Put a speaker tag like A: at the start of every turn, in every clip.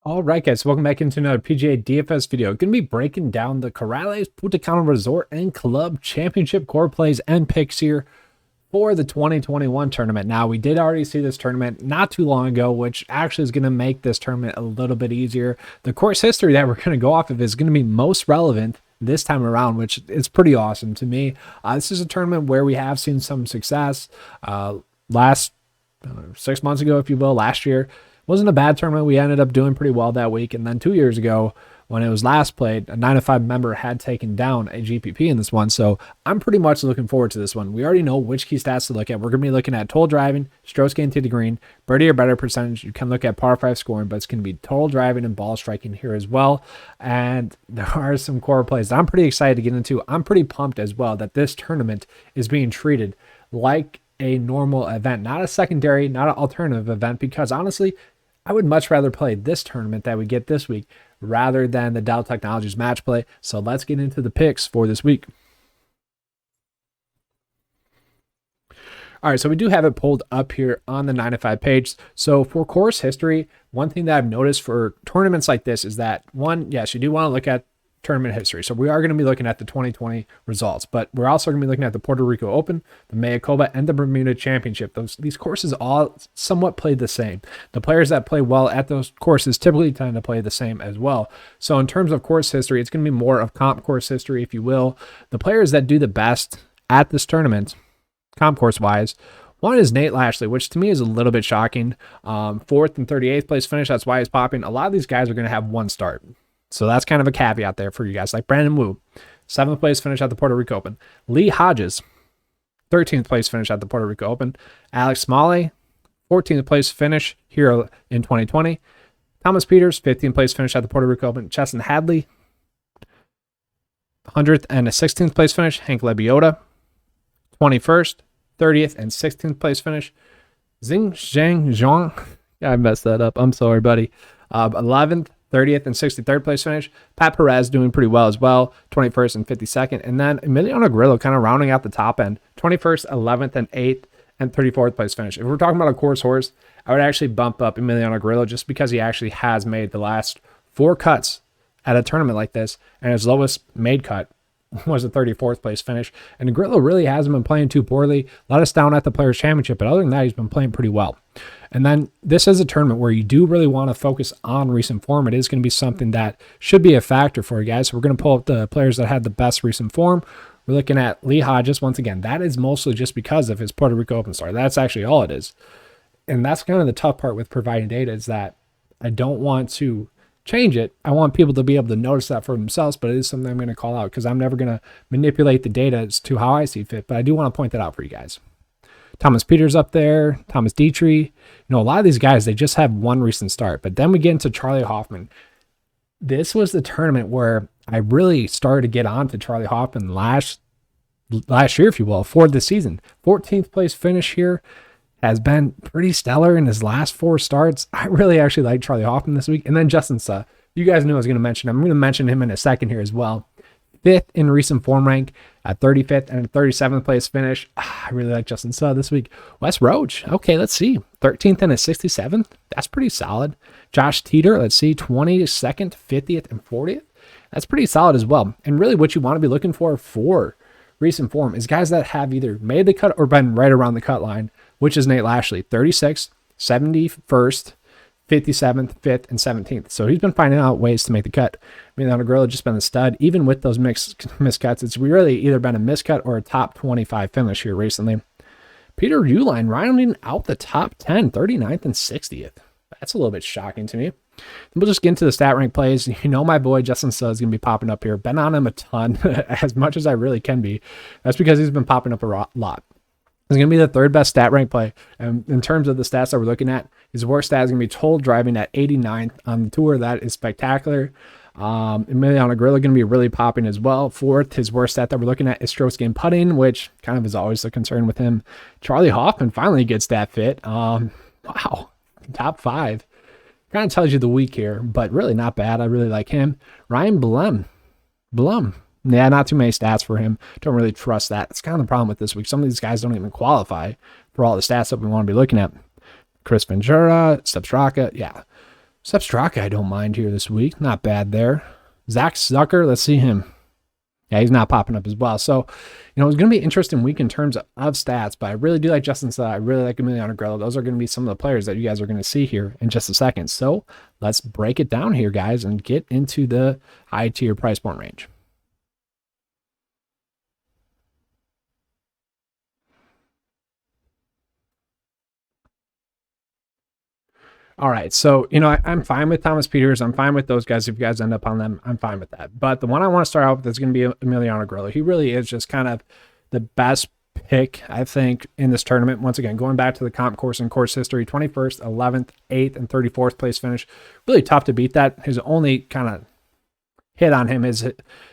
A: All right, guys, welcome back into another PGA DFS video. Going to be breaking down the Corrales Puntacana Resort and Club Championship core plays and picks here for the 2021 tournament. Now, we did already see this tournament not too long ago, which actually is going to make this tournament a little bit easier. The course history that we're going to go off of is going to be most relevant this time around, which is pretty awesome to me. This is a tournament where we have seen some success. Last 6 months ago, if you will, last year, wasn't a bad tournament. We ended up doing pretty well that week. And then 2 years ago, when it was last played, a 9-5 member had taken down a GPP in this one. So I'm pretty much looking forward to this one. We already know which key stats to look at. We're going to be looking at total driving, strokes gained to the green, birdie or better percentage. You can look at par 5 scoring, but it's going to be total driving and ball striking here as well. And there are some core plays that I'm pretty excited to get into. I'm pretty pumped as well that this tournament is being treated like a normal event, not a secondary, not an alternative event, because honestly, I would much rather play this tournament that we get this week rather than the Dell Technologies Match play. So let's get into the picks for this week. All right, so we do have it pulled up here on the 9-5 page. So for course history, one thing that I've noticed for tournaments like this is that, one, yes, you do want to look at tournament history. So we are going to be looking at the 2020 results, but we're also going to be looking at the Puerto Rico Open, the Mayakoba, and the Bermuda Championship. These courses all somewhat play the same. The players that play well at those courses typically tend to play the same as well. So in terms of course history, it's going to be more of comp course history, if you will. The players that do the best at this tournament, comp course wise, one is Nate Lashley, which to me is a little bit shocking. 4th and 38th place finish. That's why he's popping. A lot of these guys are going to have one start. So that's kind of a caveat there for you guys. Like Brandon Wu, 7th place finish at the Puerto Rico Open. Lee Hodges, 13th place finish at the Puerto Rico Open. Alex Smalley, 14th place finish here in 2020. Thomas Peters, 15th place finish at the Puerto Rico Open. Chesson Hadley, 100th and a 16th place finish. Hank Lebiota, 21st, 30th, and 16th place finish. Zhang Zhang, yeah, I messed that up. I'm sorry, buddy. 11th, 30th, and 63rd place finish. Pat Perez doing pretty well as well, 21st and 52nd. And then Emiliano Griller kind of rounding out the top end, 21st, 11th, and 8th, and 34th place finish. If we're talking about a course horse, I would actually bump up Emiliano Griller just because he actually has made the last 4 cuts at a tournament like this, and his lowest made cut was a 34th place finish. And Grillo really hasn't been playing too poorly. Let us down at the Players' Championship, but other than that, he's been playing pretty well. And then this is a tournament where you do really want to focus on recent form. It is going to be something that should be a factor for you guys. So we're going to pull up the players that had the best recent form. We're looking at Lee Hodges. Once again, that is mostly just because of his Puerto Rico Open start. That's actually all it is. And that's kind of the tough part with providing data, is that I don't want to change it. I want people to be able to notice that for themselves, but it is something I'm going to call out because I'm never going to manipulate the data as to how I see fit, but I do want to point that out for you guys. Thomas Peters up there, Thomas Dietrich. You know, a lot of these guys, they just have one recent start, but then we get into Charlie Hoffman. This was the tournament where I really started to get on to Charlie Hoffman last year, if you will, for the season. 14th place finish here. Has been pretty stellar in his last 4 starts. I really actually like Charlie Hoffman this week. And then Justin Suh. You guys knew I was going to mention him. I'm going to mention him in a second here as well. 5th in recent form rank at 35th and 37th place finish. I really like Justin Suh this week. Wes Roach. Okay, let's see. 13th and a 67th. That's pretty solid. Josh Teeter. Let's see. 22nd, 50th, and 40th. That's pretty solid as well. And really what you want to be looking for recent form is guys that have either made the cut or been right around the cut line, which is Nate Lashley, 36th, 71st, 57th, 5th, and 17th. So he's been finding out ways to make the cut. I mean, on a Gorilla just been a stud. Even with those miscuts, it's really either been a miscut or a top 25 finish here recently. Peter Uihlein rounding out the top 10, 39th and 60th. That's a little bit shocking to me. We'll just get into the stat rank plays. You know my boy Justin Suh is going to be popping up here. Been on him a ton, as much as I really can be. That's because he's been popping up a lot. He's going to be the 3rd best stat rank play. And in terms of the stats that we're looking at, his worst stat is going to be total driving at 89th on the tour. That is spectacular. Emiliano Griller going to be really popping as well. 4th, his worst stat that we're looking at is strokes gained putting, which kind of is always the concern with him. Charlie Hoffman finally gets that fit. Wow, top 5. Kind of tells you the week here, but really not bad. I really like him. Ryan Blum. Yeah, not too many stats for him. Don't really trust that. That's kind of the problem with this week. Some of these guys don't even qualify for all the stats that we want to be looking at. Chris Ventura, Substraka, yeah. Sepp Straka, I don't mind here this week. Not bad there. Zach Zucker, let's see him. Yeah, he's not popping up as well. So, it's going to be an interesting week in terms of stats, but I really do like Justin Suh. I really like Emiliano Griller. Those are going to be some of the players that you guys are going to see here in just a second. So let's break it down here, guys, and get into the high tier price point range. All right, so I'm fine with Thomas Peters. I'm fine with those guys. If you guys end up on them, I'm fine with that. But the one I want to start out with is going to be Emiliano Griller. He really is just kind of the best pick, I think, in this tournament. Once again, going back to the comp course and course history, 21st, 11th, 8th, and 34th place finish. Really tough to beat that. His only kind of hit on him is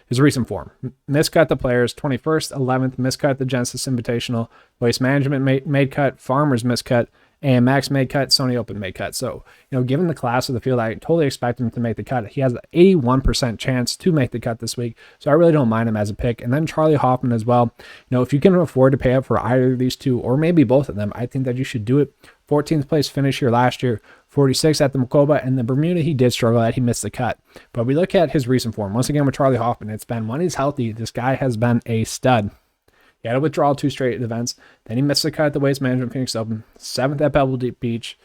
A: his recent form. Miscut the Players, 21st, 11th, miscut the Genesis Invitational, Waste Management made cut, Farmers miscut, and Max made cut, Sony Open made cut. So, given the class of the field, I totally expect him to make the cut. He has an 81% chance to make the cut this week, so I really don't mind him as a pick. And then Charlie Hoffman as well. If you can afford to pay up for either of these two, or maybe both of them, I think that you should do it. 14th place finish here last year, 46 at the Macoba, and the Bermuda he did struggle at. He missed the cut. But we look at his recent form. Once again with Charlie Hoffman, it's been, when he's healthy, this guy has been a stud. He had a withdrawal 2 straight events. Then he missed the cut at the Waste Management Phoenix Open, 7th at Pebble Beach,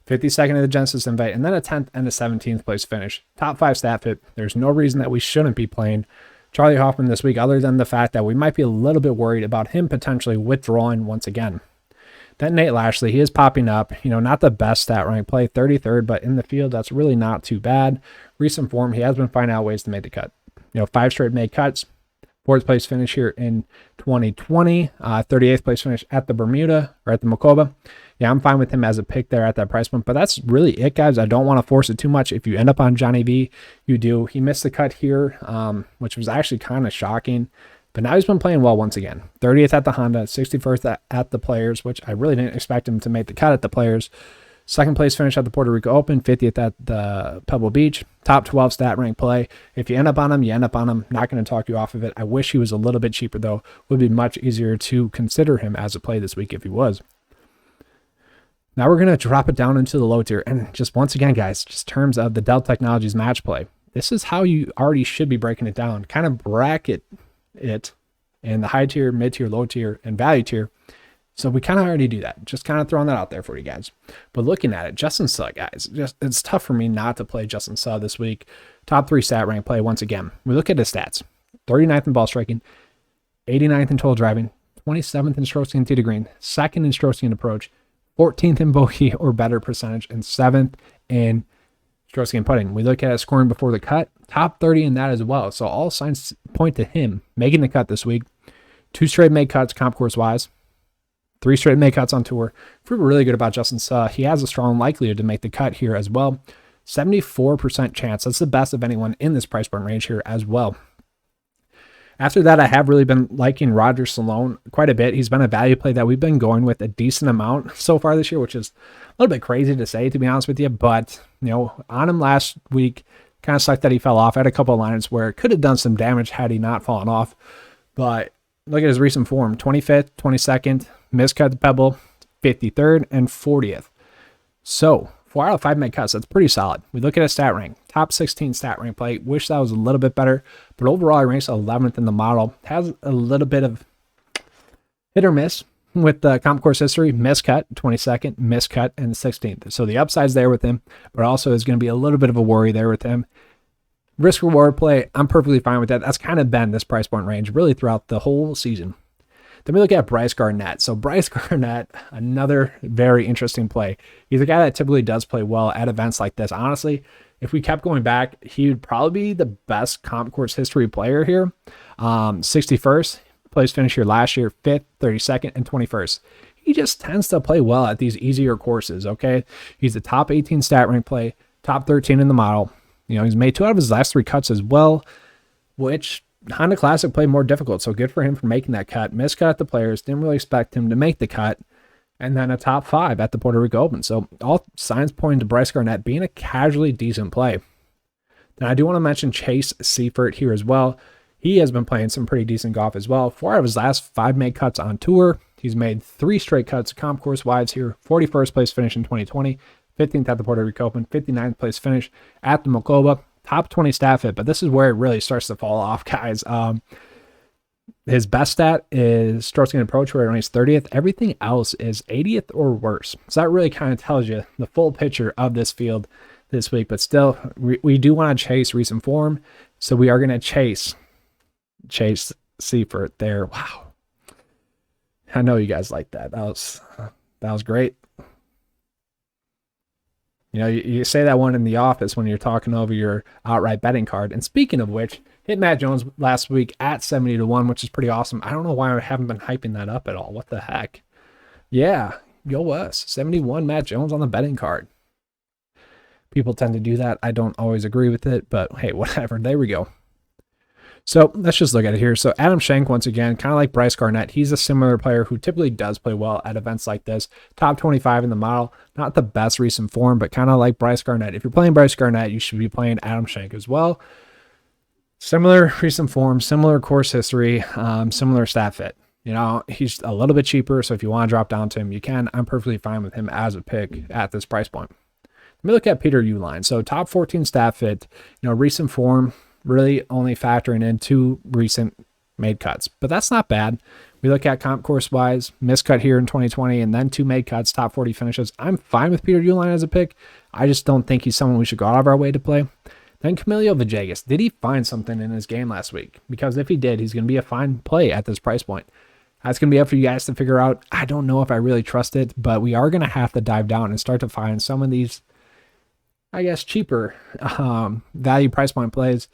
A: 52nd at the Genesis Invite, and then a 10th and a 17th place finish. Top 5 stat fit. There's no reason that we shouldn't be playing Charlie Hoffman this week, other than the fact that we might be a little bit worried about him potentially withdrawing once again. Then Nate Lashley, he is popping up. Not the best stat rank play, 33rd, but in the field, that's really not too bad. Recent form, he has been finding out ways to make the cut. 5 straight made cuts. 4th place finish here in 2020, 38th place finish at the Bermuda, or at the Macoba. Yeah, I'm fine with him as a pick there at that price point, but that's really it, guys. I don't want to force it too much. If you end up on Johnny V, you do. He missed the cut here, which was actually kind of shocking, but now he's been playing well once again. 30th at the Honda, 61st at the Players, which I really didn't expect him to make the cut at the Players. 2nd place finish at the Puerto Rico Open, 50th at the Pebble Beach, top 12 stat rank play. If you end up on him, you end up on him. Not going to talk you off of it. I wish he was a little bit cheaper, though. Would be much easier to consider him as a play this week if he was. Now we're going to drop it down into the low tier. And just once again, guys, just terms of the Dell Technologies Match play. This is how you already should be breaking it down. Kind of bracket it in the high tier, mid tier, low tier, and value tier. So we kind of already do that. Just kind of throwing that out there for you guys. But looking at it, Justin Suh, guys, it's tough for me not to play Justin Suh this week. Top 3 stat rank play once again. We look at his stats. 39th in ball striking, 89th in total driving, 27th in strokes gained tee to green, 2nd in strokes gained approach, 14th in bogey or better percentage, and 7th in strokes gained putting. We look at his scoring before the cut, top 30 in that as well. So all signs point to him making the cut this week. 2 straight made cuts comp course wise. 3 straight make cuts on tour. If we were really good about Justin Suh, he has a strong likelihood to make the cut here as well. 74% chance. That's the best of anyone in this price point range here as well. After that, I have really been liking Roger Stallone quite a bit. He's been a value play that we've been going with a decent amount so far this year, which is a little bit crazy to say, to be honest with you. But, on him last week, kind of sucked that he fell off. I had a couple of lines where it could have done some damage had he not fallen off. But look at his recent form, 25th, 22nd, miscut the Pebble, 53rd, and 40th. So 4 out of 5 made cuts. That's pretty solid. We look at his stat rank, top 16 stat rank play. Wish that was a little bit better, but overall he ranks 11th in the model. Has a little bit of hit or miss with the comp course history. Miscut, 22nd, miscut, and 16th. So the upside's there with him, but also is going to be a little bit of a worry there with him. Risk reward play, I'm perfectly fine with that. That's kind of been this price point range really throughout the whole season. Then we look at Bryce Garnett. So Bryce Garnett, another very interesting play. He's a guy that typically does play well at events like this. Honestly, if we kept going back, he would probably be the best comp course history player here. 61st place finish here last year, 5th, 32nd, and 21st. He just tends to play well at these easier courses, okay? He's the top 18 stat rank play, top 13 in the model. He's made 2 out of his last 3 cuts as well, which Honda Classic played more difficult, so good for him for making that cut. Miscut at the Players, didn't really expect him to make the cut, and then a top 5 at the Puerto Rico Open. So all signs pointing to Bryce Garnett being a casually decent play. Then I do want to mention Chase Seifert here as well. He has been playing some pretty decent golf as well. 4 out of his last 5 made cuts on tour. He's made 3 straight cuts comp course wise here. 41st place finish in 2020, 15th at the Puerto Rico Open, 59th place finish at the Mocoba, top 20 stat fit. But this is where it really starts to fall off, guys. His best stat is strokes gained approach, where he's 30th. Everything else is 80th or worse. So that really kind of tells you the full picture of this field this week. But still, we do want to chase recent form. So we are going to chase Seifert there. Wow. I know you guys like that. That was great. You know, you say that one in the office when you're talking over your outright betting card. And speaking of which, hit Matt Jones last week at 70-1, which is pretty awesome. I don't know why I haven't been hyping that up at all. What the heck? Yeah, go us. 71 Matt Jones on the betting card. People tend to do that. I don't always agree with it, but hey, whatever. There we go. So let's just look at it here. So Adam Shank, once again, kind of like Bryce Garnett, he's a similar player who typically does play well at events like this. Top 25 in the model. Not the best recent form, but kind of like Bryce Garnett. If you're playing Bryce Garnett, you should be playing Adam Shank as well. Similar recent form, similar course history, similar stat fit. You know, he's a little bit cheaper, so if you want to drop down to him, you can. I'm perfectly fine with him as a pick at this price point. Let me look at Peter Uihlein. So top 14 stat fit, you know, recent form, really only factoring in 2 recent made cuts, but that's not bad. We look at comp course wise, miscut here in 2020, and then 2 made cuts, top 40 finishes. I'm fine with Peter Uihlein as a pick. I just don't think he's someone we should go out of our way to play. Then Camilo Villegas, did he find something in his game last week? Because if he did, he's going to be a fine play at this price point. That's going to be up for you guys to figure out. I don't know if I really trust it, but we are going to have to dive down and start to find some of these, I guess, cheaper value price point plays.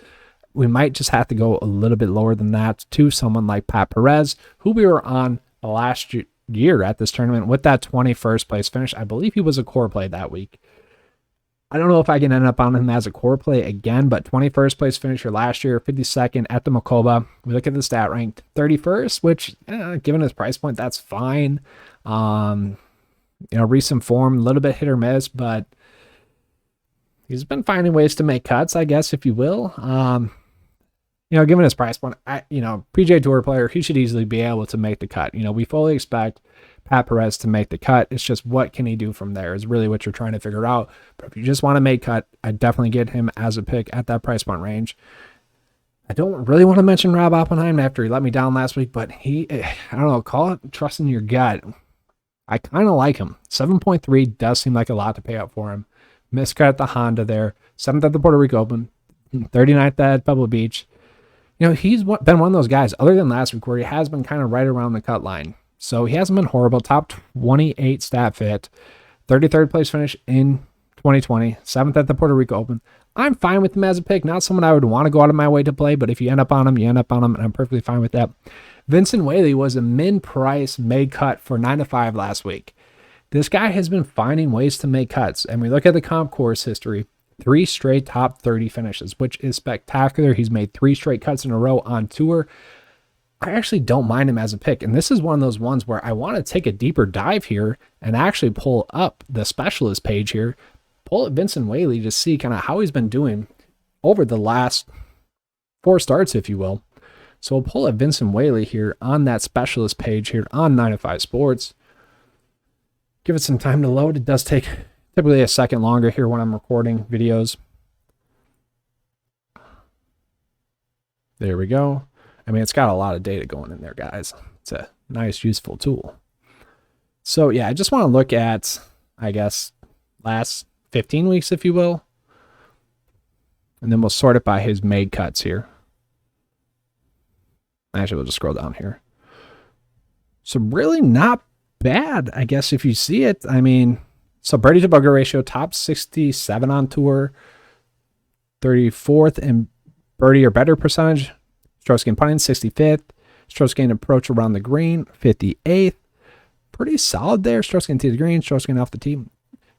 A: We might just have to go a little bit lower than that to someone like Pat Perez, who we were on last year at this tournament with that 21st place finish. I believe he was a core play that week. I don't know if I can end up on him as a core play again, but 21st place finisher last year, 52nd at the Mocoba. We look at the stat rank, 31st, which, given his price point, that's fine. You know, recent form, a little bit hit or miss, but he's been finding ways to make cuts, I guess, if you will. You know, given his price point, PGA Tour player, he should easily be able to make the cut. You know, we fully expect Pat Perez to make the cut. It's just what can he do from there is really what you're trying to figure out. But if you just want to make cut, I definitely get him as a pick at that price point range. I don't really want to mention Rob Oppenheim after he let me down last week, but I don't know, call it trusting your gut. I kind of like him. 7.3 does seem like a lot to pay out for him. Miscut at the Honda there. 7th at the Puerto Rico Open. 39th at Pebble Beach. You know, he's been one of those guys, other than last week, where he has been kind of right around the cut line. So he hasn't been horrible. Top 28 stat fit. 33rd place finish in 2020. 7th at the Puerto Rico Open. I'm fine with him as a pick. Not someone I would want to go out of my way to play, but if you end up on him, you end up on him, and I'm perfectly fine with that. Vincent Whaley was a min-price made cut for 9-5 last week. This guy has been finding ways to make cuts, and we look at the comp course history. 3 straight top 30 finishes, which is spectacular. He's made 3 straight cuts in a row on tour. I actually don't mind him as a pick. And this is one of those ones where I want to take a deeper dive here and actually pull up the specialist page here, pull up Vincent Whaley to see kind of how he's been doing over the last 4 starts, if you will. So we'll pull up Vincent Whaley here on that specialist page here on 9-5 Sports. Give it some time to load. It does take typically a second longer here when I'm recording videos. There we go. I mean, it's got a lot of data going in there, guys. It's a nice, useful tool. So, yeah, I just want to look at, I guess, last 15 weeks, if you will. And then we'll sort it by his made cuts here. Actually, we'll just scroll down here. So, really not bad, I guess, if you see it. I mean, so birdie to bogey ratio, top 67 on tour, 34th in birdie or better percentage. Strokes gained putting, 65th. Strokes gained approach around the green, 58th. Pretty solid there. Strokes gained to the green, strokes gained off the tee.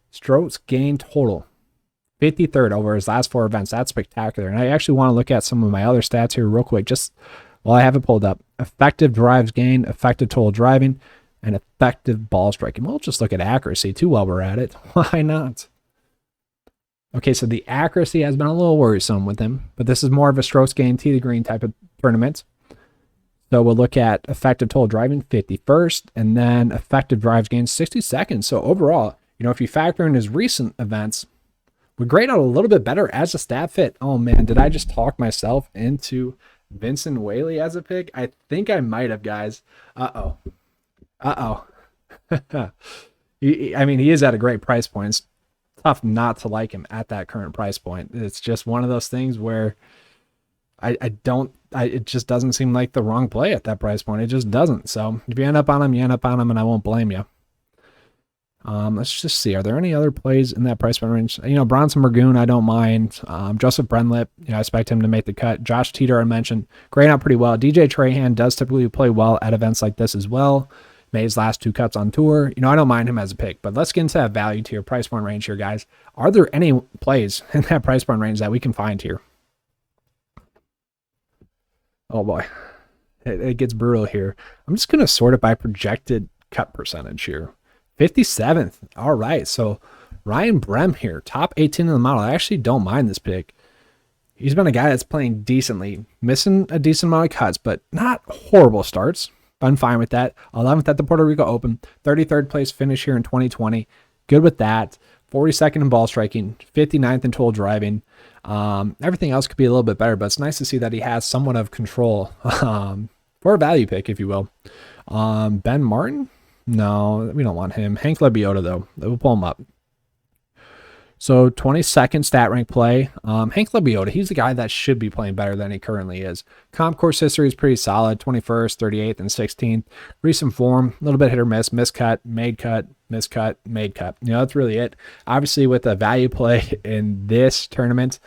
A: Strokes gained total, 53rd over his last 4 events. That's spectacular. And I actually want to look at some of my other stats here real quick, just while I have it pulled up. Effective drives gained, effective total driving, and effective ball striking. We'll just look at accuracy too while we're at it. Why not? Okay, so the accuracy has been a little worrisome with him, but this is more of a strokes gained tee to green type of tournament. So we'll look at effective total driving, 51st, and then effective drives gained, 62nd. So overall, You know, if you factor in his recent events, would grade out a little bit better as a stat fit. Oh man, did I just talk myself into Vincent Whaley as a pick? I think I might have, guys. Uh-oh. I mean, he is at a great price point. It's tough not to like him at that current price point. It's just one of those things where it just doesn't seem like the wrong play at that price point. It just doesn't. So if you end up on him, you end up on him, and I won't blame you. Let's just see. Are there any other plays in that price point range? You know, Bronson Burgoon, I don't mind. Joseph Brenlip, you know, I expect him to make the cut. Josh Teeter, I mentioned, grading out pretty well. DJ Trahan does typically play well at events like this as well. Made his last 2 cuts on tour. You know, I don't mind him as a pick, but let's get into that value tier price point range here, guys. Are there any plays in that price point range that we can find here? Oh boy, it gets brutal here. I'm just going to sort it by projected cut percentage here. 57th. All right. So Ryan Brem here, top 18 in the model. I actually don't mind this pick. He's been a guy that's playing decently, missing a decent amount of cuts, but not horrible starts. I'm fine with that. 11th at the Puerto Rico Open, 33rd place finish here in 2020. Good with that. 42nd in ball striking, 59th in total driving. Everything else could be a little bit better, but it's nice to see that he has somewhat of control for a value pick, if you will. Ben Martin? No, we don't want him. Hank Lebiota, though. We'll pull him up. So 22nd stat rank play. Hank Lebiota, he's the guy that should be playing better than he currently is. Comp course history is pretty solid. 21st, 38th, and 16th. Recent form, a little bit hit or miss. Miscut, made cut, miscut, made cut. You know, that's really it. Obviously, with a value play in this tournament,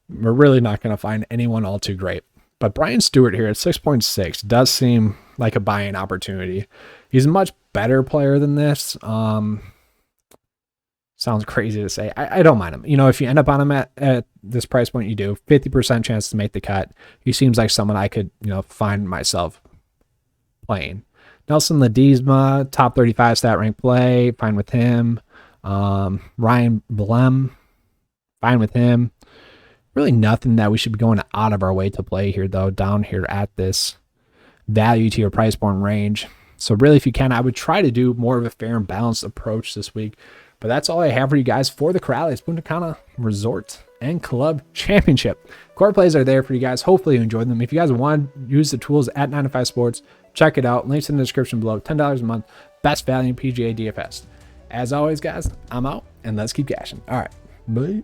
A: we're really not going to find anyone all too great. But Brian Stewart here at 6.6 does seem like a buying opportunity. He's a much better player than this. Sounds crazy to say. I don't mind him. You know, if you end up on him at this price point, you do. 50% chance to make the cut. He seems like someone I could, you know, find myself playing. Nelson Ledesma, top 35 stat rank play. Fine with him. Ryan Blem, fine with him. Really nothing that we should be going out of our way to play here, though, down here at this value to your price point range. So really, if you can, I would try to do more of a fair and balanced approach this week. But that's all I have for you guys for the Corrales Puntacana Resort and Club Championship. Core plays are there for you guys. Hopefully you enjoyed them. If you guys want to use the tools at 9 to 5 Sports, check it out. Links in the description below. $10 a month. Best value in PGA DFS. As always, guys, I'm out, and let's keep cashing. All right. Bye.